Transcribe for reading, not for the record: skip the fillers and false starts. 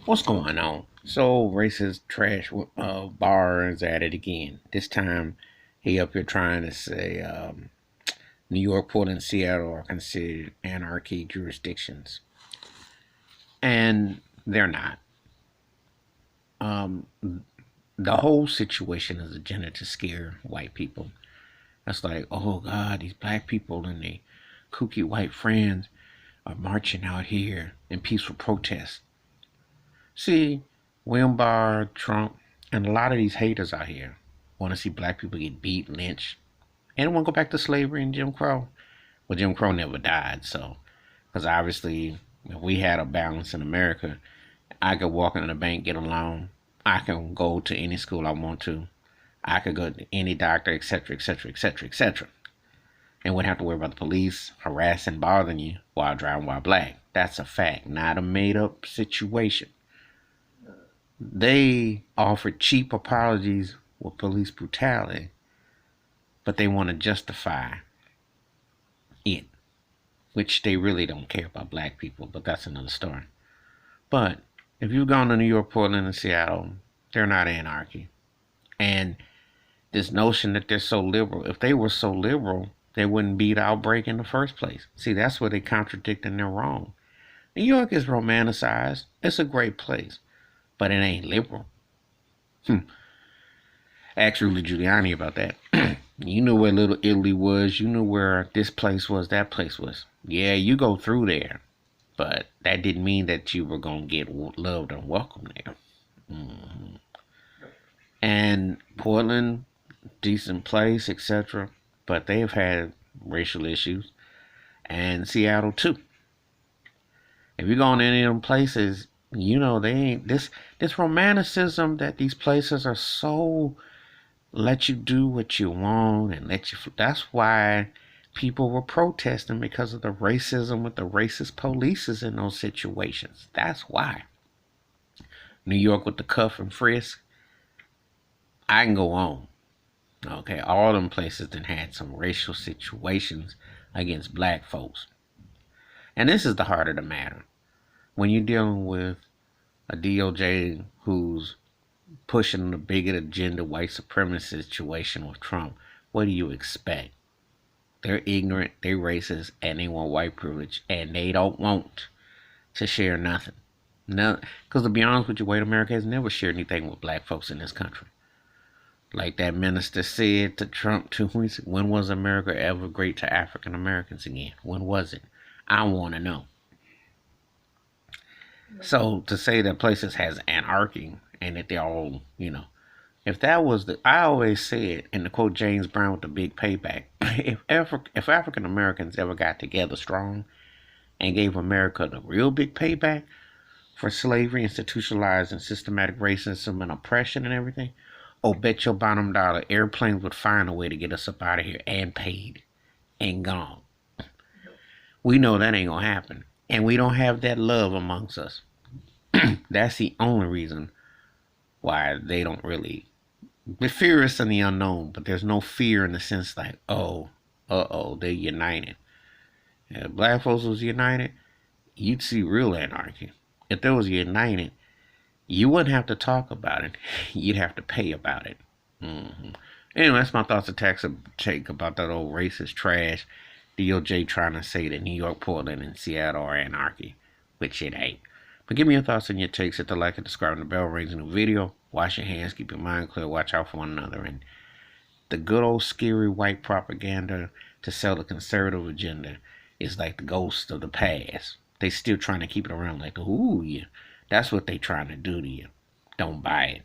What's going on? So racist trash bar is at it again. This time he up here trying to say New York, Portland, Seattle are considered anarchy jurisdictions, and they're not. Um, the whole situation is agenda to scare white people. That's like, oh God, these black people and their kooky white friends are marching out here in peaceful protest. See, William Barr, Trump, and a lot of these haters out here want to see black people get beat, lynched, and want to go back to slavery and Jim Crow. Well, Jim Crow never died, so because obviously, if we had a balance in America, I could walk into the bank, get a loan. I can go to any school I want to. I could go to any doctor, etc., etc., etc., etc., and wouldn't have to worry about the police harassing, bothering you while driving while black. That's a fact, not a made-up situation. They offer cheap apologies with police brutality, but they want to justify it, which they really don't care about black people, but that's another story. But if you've gone to New York, Portland, and Seattle, they're not anarchy. And this notion that they're so liberal, if they were so liberal, they wouldn't beat outbreak in the first place. See, that's where they contradict and they're wrong. New York is romanticized. It's a great place, but it ain't liberal. Ask Rudy Giuliani about that. You knew where Little Italy was. You knew where this place was, that place was. Yeah, you go through there, but that didn't mean that you were going to get loved and welcome there. Mm-hmm. And Portland, decent place, etc. But they've had racial issues, and Seattle too. If you go in any of them places, you know they ain't this romanticism that these places are so let you do what you want and let you. That's why people were protesting because of the racism with the racist polices in those situations. That's why. New York with the cuff and frisk. I can go on. Okay, all them places that had some racial situations against black folks. And this is the heart of the matter. When you're dealing with a DOJ who's pushing the bigot agenda, white supremacy situation with Trump, what do you expect? They're ignorant, they're racist, and they want white privilege, and they don't want to share nothing. No, because to be honest with you, white America has never shared anything with black folks in this country. Like that minister said to Trump 2 weeks ago, when was America ever great to African Americans again? When was it? I want to know. So to say that places has anarchy and that they're all, if that was I always said, and to quote James Brown with the big payback, if African Americans ever got together strong and gave America the real big payback for slavery, institutionalized and systematic racism and oppression and everything, oh, bet your bottom dollar airplanes would find a way to get us up out of here and paid and gone. We know that ain't gonna happen. And we don't have that love amongst us. That's the only reason why they don't really. The fear is in the unknown, but there's no fear in the sense like, oh, they're united. If black folks was united, you'd see real anarchy. If they was united, you wouldn't have to talk about it. You'd have to pay about it. Mm-hmm. Anyway, that's my thoughts and take about that old racist trash. DOJ trying to say that New York, Portland, and Seattle are anarchy, which it ain't. But give me your thoughts and your takes. Hit the like and subscribe and the bell rings in the video. Wash your hands, keep your mind clear, watch out for one another. And the good old scary white propaganda to sell the conservative agenda is like the ghost of the past. They still trying to keep it around like, ooh, yeah. That's what they trying to do to you. Don't buy it.